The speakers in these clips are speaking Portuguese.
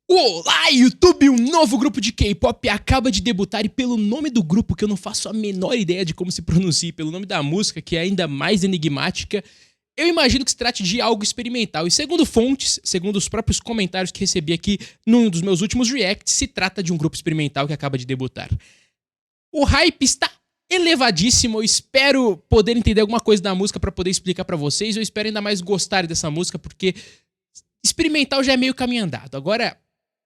Olá, YouTube! Um novo grupo de K-pop acaba de debutar e pelo nome do grupo, que eu não faço a menor ideia de como se pronuncia, pelo nome da música, que é ainda mais enigmática, eu imagino que se trate de algo experimental. E segundo fontes, segundo os próprios comentários que recebi aqui num dos meus últimos reacts, se trata de um grupo experimental que acaba de debutar. O hype está elevadíssimo, eu espero poder entender alguma coisa da música pra poder explicar pra vocês, eu espero ainda mais gostarem dessa música, porque experimental já é meio caminho andado. Agora,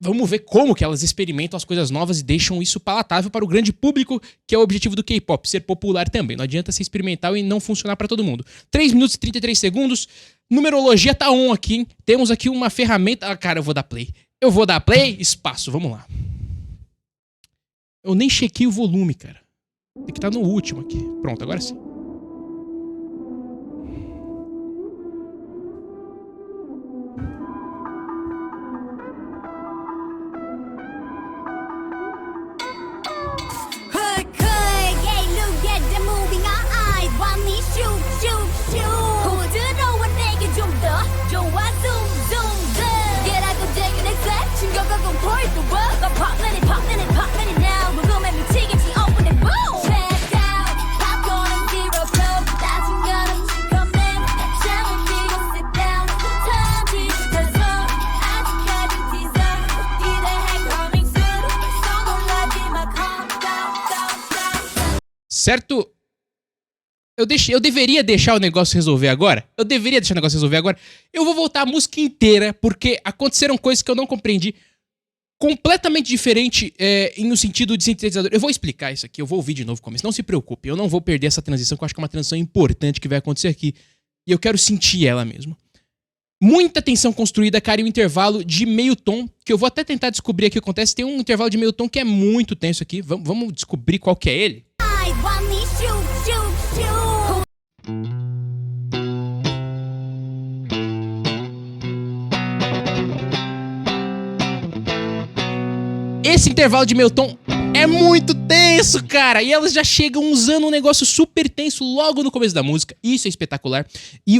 vamos ver como que elas experimentam as coisas novas e deixam isso palatável para o grande público, que é o objetivo do K-pop, ser popular também. Não adianta ser experimental e não funcionar para todo mundo. 3 minutos e 33 segundos, numerologia tá on aqui, hein? Temos aqui uma ferramenta... Ah, cara, eu vou dar play. Eu vou dar play, espaço, vamos lá. Eu nem chequei o volume, cara. Tem que estar no último aqui. Pronto, agora sim. Certo? Eu deveria deixar o negócio resolver agora? Eu vou voltar a música inteira, porque aconteceram coisas que eu não compreendi. Completamente diferente no sentido de sintetizador. Eu vou explicar isso aqui, eu vou ouvir de novo o começo. Não se preocupe, eu não vou perder essa transição, que eu acho que é uma transição importante que vai acontecer aqui. E eu quero sentir ela mesmo. Muita tensão construída, cara, e um intervalo de meio tom, que eu vou até tentar descobrir aqui o que acontece. Tem um intervalo de meio tom que é muito tenso aqui. Vamos descobrir qual que é ele? Esse intervalo de meio tom é muito tenso, cara. E elas já chegam usando um negócio super tenso logo no começo da música. Isso é espetacular. E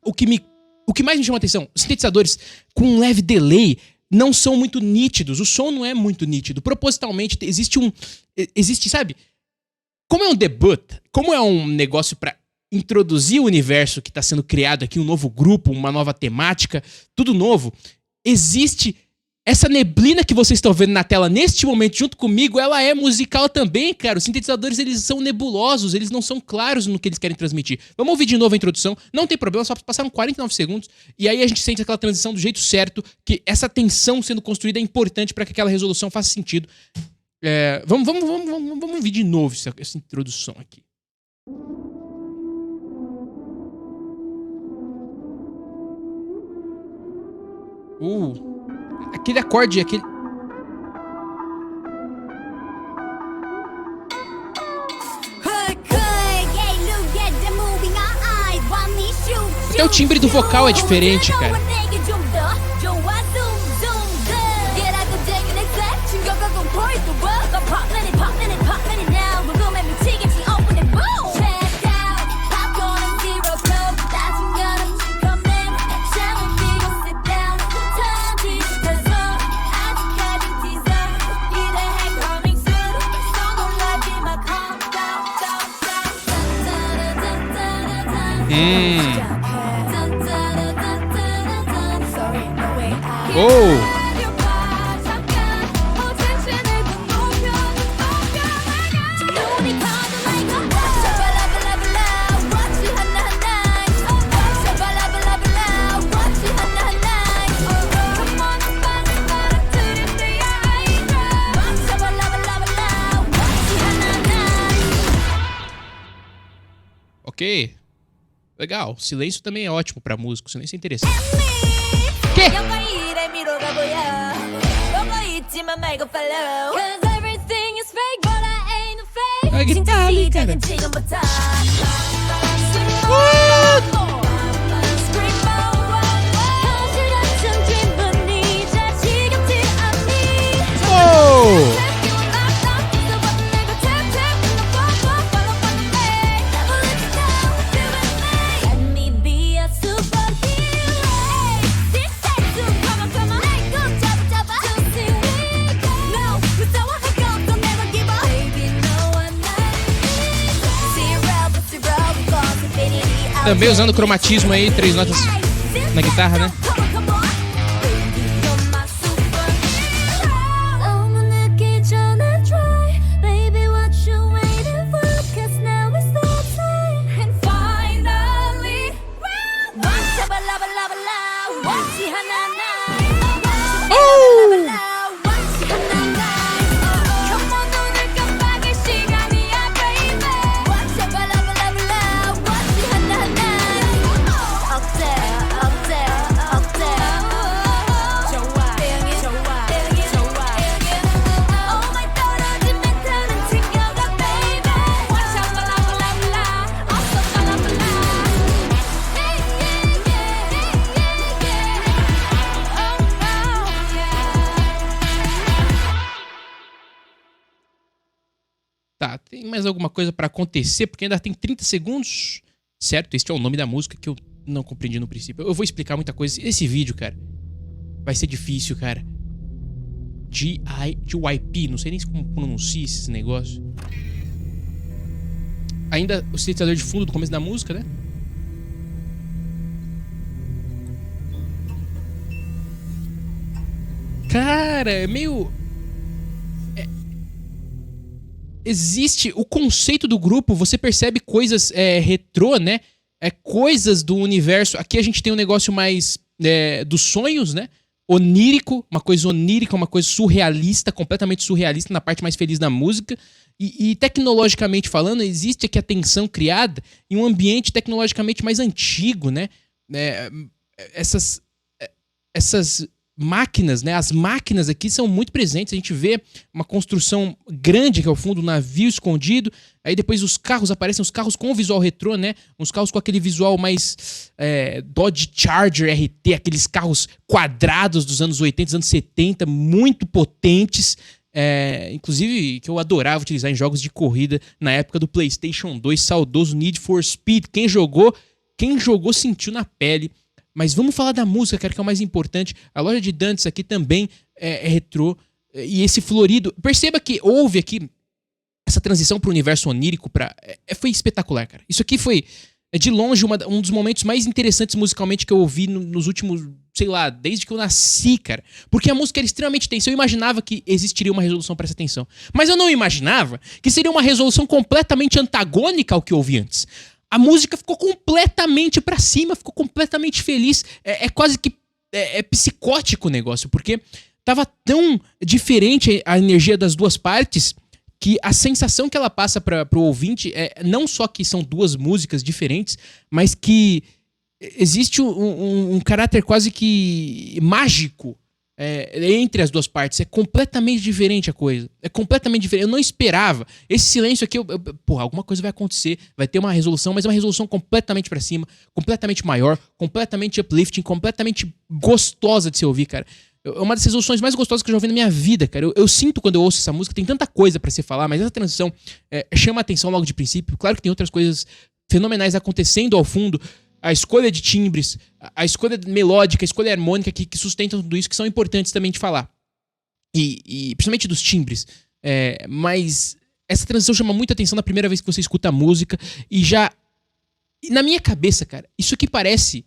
o que mais me chama a atenção, os sintetizadores com um leve delay não são muito nítidos. O som não é muito nítido. Propositalmente existe, sabe? Como é um debut, como é um negócio pra introduzir o universo que tá sendo criado aqui, um novo grupo, uma nova temática, tudo novo, existe essa neblina que vocês estão vendo na tela neste momento junto comigo, ela é musical também, cara. Os sintetizadores, eles são nebulosos, eles não são claros no que eles querem transmitir. Vamos ouvir de novo a introdução, não tem problema, só passaram 49 segundos, e aí a gente sente aquela transição do jeito certo, que essa tensão sendo construída é importante para que aquela resolução faça sentido. Vamos ouvir de novo essa introdução aqui. Aquele acorde, aquele... Até o timbre do vocal é diferente, cara. Ok. Legal. Silêncio também é ótimo pra músico. Silêncio é interessante. Que? A guitarra ali, cara. Também usando cromatismo aí, 3 notas na guitarra, né? Tá, tem mais alguma coisa pra acontecer? Porque ainda tem 30 segundos. Certo? Este é o nome da música que eu não compreendi no princípio. Eu vou explicar muita coisa. Esse vídeo, cara, vai ser difícil, cara. GYP, não sei nem como pronuncia esses negócios. Ainda o sintetizador de fundo do começo da música, né? Cara, é meio... Existe o conceito do grupo, você percebe coisas retrô, né? Coisas do universo. Aqui a gente tem um negócio mais dos sonhos, né? Onírico, uma coisa surrealista, completamente surrealista na parte mais feliz da música. E tecnologicamente falando, existe aqui a tensão criada em um ambiente tecnologicamente mais antigo, né? Essas máquinas, né? As máquinas aqui são muito presentes. A gente vê uma construção grande, que é o fundo, um navio escondido. Aí depois os carros aparecem, os carros com visual retrô, né? Uns carros com aquele visual mais Dodge Charger RT, aqueles carros quadrados dos anos 80, anos 70, muito potentes. Inclusive, que eu adorava utilizar em jogos de corrida na época do PlayStation 2, saudoso Need for Speed. Quem jogou sentiu na pele. Mas vamos falar da música, cara, que é o mais importante. A loja de Dantes aqui também é retrô. E esse florido... Perceba que houve aqui essa transição pro universo onírico. Foi espetacular, cara. Isso aqui foi, de longe, um dos momentos mais interessantes musicalmente que eu ouvi nos últimos... Sei lá, desde que eu nasci, cara. Porque a música era extremamente tensa. Eu imaginava que existiria uma resolução para essa tensão. Mas eu não imaginava que seria uma resolução completamente antagônica ao que eu ouvi antes. A música ficou completamente pra cima, ficou completamente feliz. Quase que psicótico o negócio, porque tava tão diferente a energia das duas partes que a sensação que ela passa pro ouvinte não só que são duas músicas diferentes, mas que existe um caráter quase que mágico entre as duas partes. É completamente diferente a coisa. É completamente diferente. Eu não esperava. Esse silêncio aqui, porra, alguma coisa vai acontecer. Vai ter uma resolução, mas é uma resolução completamente pra cima, completamente maior, completamente uplifting, completamente gostosa de se ouvir, cara. É uma das resoluções mais gostosas que eu já ouvi na minha vida, cara. Eu sinto quando eu ouço essa música, tem tanta coisa pra se falar, mas essa transição chama a atenção logo de princípio. Claro que tem outras coisas fenomenais acontecendo ao fundo. A escolha de timbres, a escolha melódica, a escolha harmônica que sustentam tudo isso, que são importantes também de falar. E principalmente dos timbres. Mas essa transição chama muita atenção na primeira vez que você escuta a música. E na minha cabeça, cara, isso aqui parece...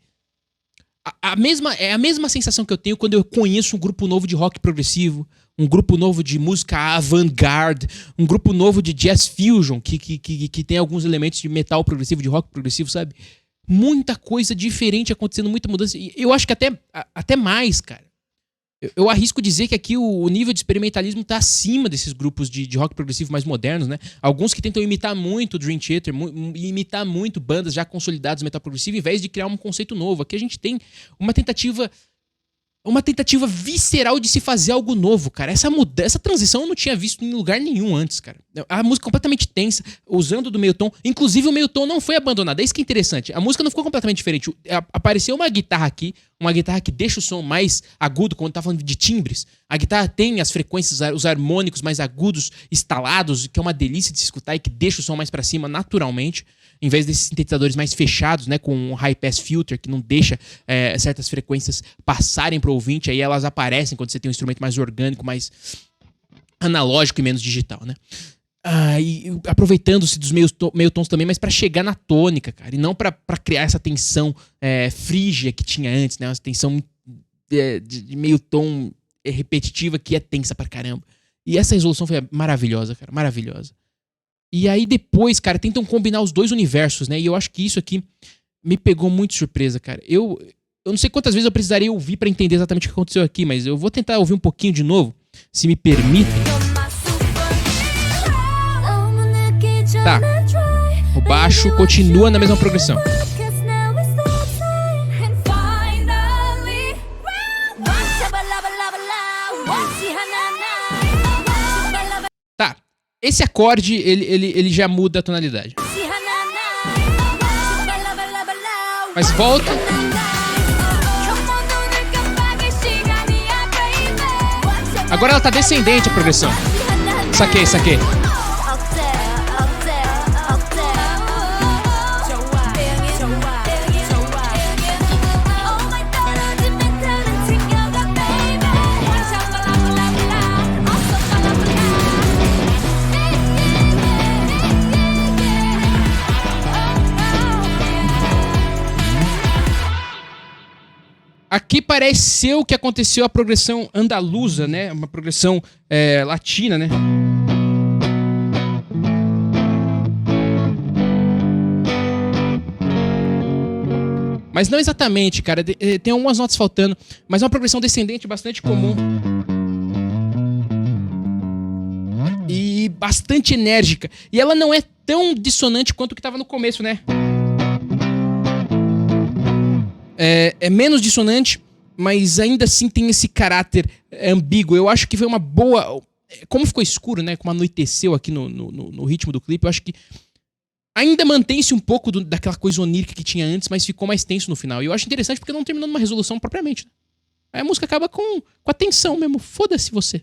a mesma sensação que eu tenho quando eu conheço um grupo novo de rock progressivo, um grupo novo de música avant-garde, um grupo novo de jazz fusion, que tem alguns elementos de metal progressivo, de rock progressivo, sabe? Muita coisa diferente acontecendo, muita mudança. E eu acho que até mais, cara. Eu arrisco dizer que aqui o nível de experimentalismo tá acima desses grupos de rock progressivo mais modernos, né? Alguns que tentam imitar muito o Dream Theater, imitar muito bandas já consolidadas do metal progressivo, em vez de criar um conceito novo. Aqui a gente tem uma tentativa visceral de se fazer algo novo, cara. Essa transição eu não tinha visto em lugar nenhum antes, cara. A música completamente tensa, usando do meio tom. Inclusive, o meio tom não foi abandonado. É isso que é interessante. A música não ficou completamente diferente. Apareceu uma guitarra aqui, uma guitarra que deixa o som mais agudo, quando tá falando de timbres. A guitarra tem as frequências, os harmônicos mais agudos, estalados, que é uma delícia de se escutar e que deixa o som mais pra cima naturalmente. Em vez desses sintetizadores mais fechados, né, com um high pass filter que não deixa certas frequências passarem pro ouvinte, aí elas aparecem quando você tem um instrumento mais orgânico, mais analógico e menos digital, né? e aproveitando-se dos meio tons também, mas pra chegar na tônica, cara, e não pra criar essa tensão frígia que tinha antes, né? Uma tensão de meio tom repetitiva que é tensa pra caramba. E essa resolução foi maravilhosa, cara, maravilhosa. E aí depois, cara, tentam combinar os dois universos, né? E eu acho que isso aqui me pegou muito de surpresa, cara. Eu não sei quantas vezes eu precisaria ouvir pra entender exatamente o que aconteceu aqui, mas eu vou tentar ouvir um pouquinho de novo, se me permitem. Tá. O baixo continua na mesma progressão. Tá. Esse acorde, ele já muda a tonalidade. Mas volta. Agora ela tá descendente a progressão. Saquei. Aqui parece ser o que aconteceu a progressão andaluza, né? Uma progressão latina, né? Mas não exatamente, cara. Tem algumas notas faltando, mas é uma progressão descendente bastante comum. E bastante enérgica. E ela não é tão dissonante quanto o que estava no começo, né? É menos dissonante, mas ainda assim tem esse caráter ambíguo. Eu acho que foi uma boa... Como ficou escuro, né? Como anoiteceu aqui no ritmo do clipe, eu acho que ainda mantém-se um pouco daquela coisa onírica que tinha antes, mas ficou mais tenso no final. E eu acho interessante porque não terminou numa resolução propriamente. Né? Aí a música acaba com a tensão mesmo. Foda-se você.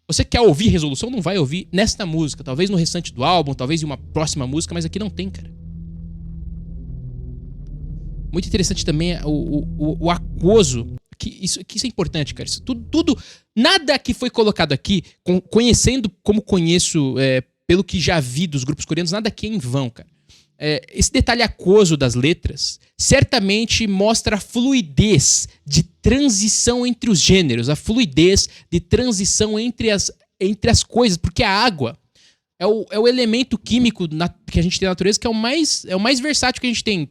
Você quer ouvir resolução? Não vai ouvir nesta música. Talvez no restante do álbum, talvez em uma próxima música, mas aqui não tem, cara. Muito interessante também o aquoso. Isso é importante, cara. Isso tudo, nada que foi colocado aqui, conhecendo como conheço, pelo que já vi dos grupos coreanos, nada aqui é em vão, cara. Esse detalhe aquoso das letras certamente mostra a fluidez de transição entre os gêneros, a fluidez de transição entre as coisas, porque a água é o elemento químico que a gente tem na natureza que é o mais versátil que a gente tem.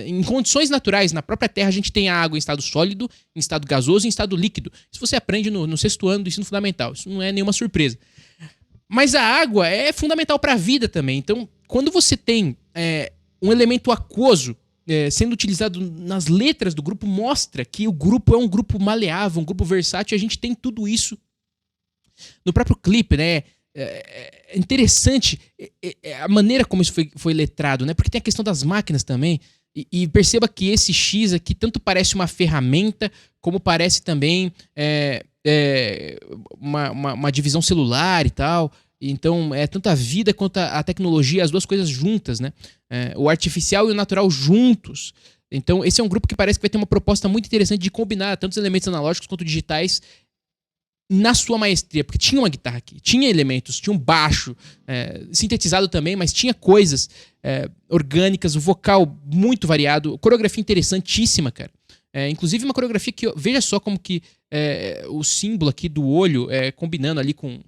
Em condições naturais, na própria Terra, a gente tem a água em estado sólido, em estado gasoso e em estado líquido. Isso você aprende no sexto ano do ensino fundamental. Isso não é nenhuma surpresa. Mas a água é fundamental para a vida também. Então, quando você tem um elemento aquoso sendo utilizado nas letras do grupo, mostra que o grupo é um grupo maleável, um grupo versátil, e a gente tem tudo isso no próprio clipe, né? É interessante a maneira como isso foi letrado, né? Porque tem a questão das máquinas também. E perceba que esse X aqui tanto parece uma ferramenta, como parece também uma divisão celular e tal. Então, tanto a vida quanto a tecnologia, as duas coisas juntas, né? O artificial e o natural juntos. Então, esse é um grupo que parece que vai ter uma proposta muito interessante de combinar tanto os elementos analógicos quanto digitais na sua maestria, porque tinha uma guitarra aqui, tinha elementos, tinha um baixo, sintetizado também, mas tinha coisas orgânicas, o vocal muito variado, coreografia interessantíssima, cara. Inclusive uma coreografia que, veja só como que o símbolo aqui do olho combinando ali com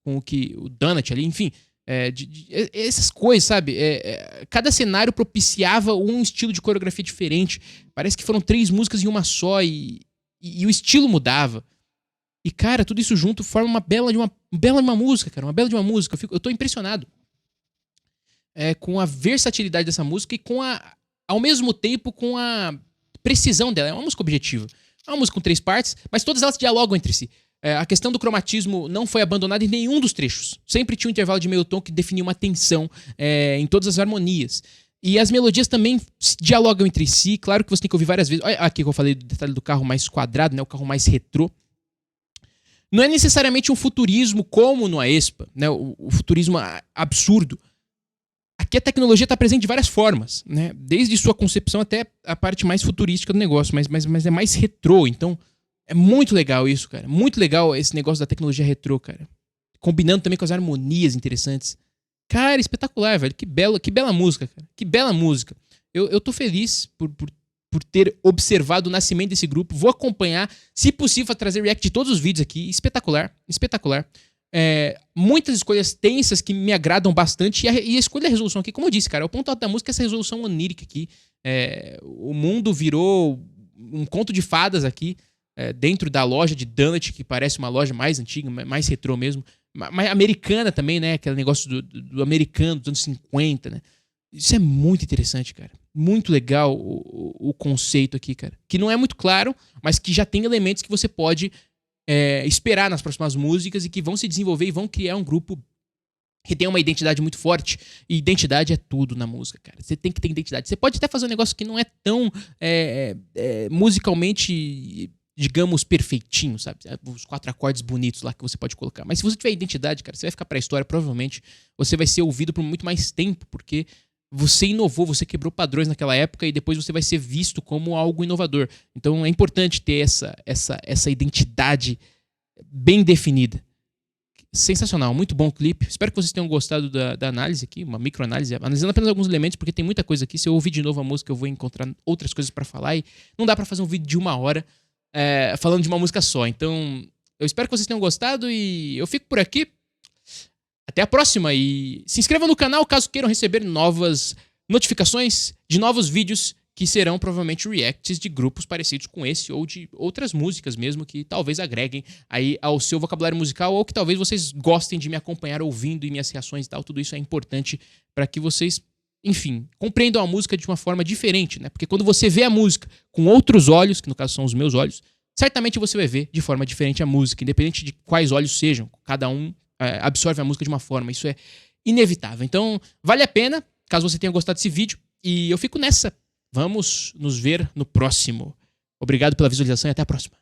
o donut ali, enfim, essas coisas, sabe? Cada cenário propiciava um estilo de coreografia diferente. Parece que foram 3 músicas em uma só e o estilo mudava. E, cara, tudo isso junto forma uma bela de uma música, cara. Uma bela de uma música. Eu tô impressionado com a versatilidade dessa música e ao mesmo tempo com a precisão dela. É uma música objetiva. É uma música com 3 partes, mas todas elas dialogam entre si. A questão do cromatismo não foi abandonada em nenhum dos trechos. Sempre tinha um intervalo de meio tom que definia uma tensão em todas as harmonias. E as melodias também dialogam entre si. Claro que você tem que ouvir várias vezes. Olha aqui que eu falei do detalhe do carro mais quadrado, né? O carro mais retrô. Não é necessariamente um futurismo como no Aespa, né? O futurismo absurdo. Aqui a tecnologia está presente de várias formas, né? Desde sua concepção até a parte mais futurística do negócio, mas é mais retrô. Então, é muito legal isso, cara. Muito legal esse negócio da tecnologia retrô, cara. Combinando também com as harmonias interessantes. Cara, espetacular, velho. Que bela música, cara. Que bela música. Eu tô feliz por ter observado o nascimento desse grupo. Vou acompanhar. Se possível, trazer react de todos os vídeos aqui. Espetacular, espetacular. Muitas escolhas tensas que me agradam bastante. E a escolha da resolução aqui, como eu disse, cara, o ponto alto da música é essa resolução onírica aqui. O mundo virou um conto de fadas aqui. Dentro da loja de Donut, que parece uma loja mais antiga, mais retrô mesmo. Mas americana também, né? Aquele negócio do americano dos anos 50, né? Isso é muito interessante, cara. Muito legal o conceito aqui, cara. Que não é muito claro, mas que já tem elementos que você pode esperar nas próximas músicas e que vão se desenvolver e vão criar um grupo que tem uma identidade muito forte. E identidade é tudo na música, cara. Você tem que ter identidade. Você pode até fazer um negócio que não é tão musicalmente, digamos, perfeitinho, sabe? Os 4 acordes bonitos lá que você pode colocar. Mas se você tiver identidade, cara, você vai ficar pra história. Provavelmente você vai ser ouvido por muito mais tempo, porque você inovou, você quebrou padrões naquela época e depois você vai ser visto como algo inovador. Então é importante ter essa identidade bem definida. Sensacional, muito bom clipe. Espero que vocês tenham gostado da análise aqui, uma microanálise, analisando apenas alguns elementos, porque tem muita coisa aqui. Se eu ouvir de novo a música, eu vou encontrar outras coisas pra falar e não dá pra fazer um vídeo de 1 hora falando de uma música só. Então, eu espero que vocês tenham gostado e eu fico por aqui. Até a próxima e se inscrevam no canal caso queiram receber novas notificações de novos vídeos que serão provavelmente reacts de grupos parecidos com esse ou de outras músicas mesmo que talvez agreguem aí ao seu vocabulário musical ou que talvez vocês gostem de me acompanhar ouvindo e minhas reações e tal. Tudo isso é importante para que vocês, enfim, compreendam a música de uma forma diferente, né? Porque quando você vê a música com outros olhos, que no caso são os meus olhos, certamente você vai ver de forma diferente a música, independente de quais olhos sejam. Cada um absorve a música de uma forma. Isso é inevitável. Então, vale a pena, caso você tenha gostado desse vídeo. E eu fico nessa. Vamos nos ver no próximo. Obrigado pela visualização e até a próxima.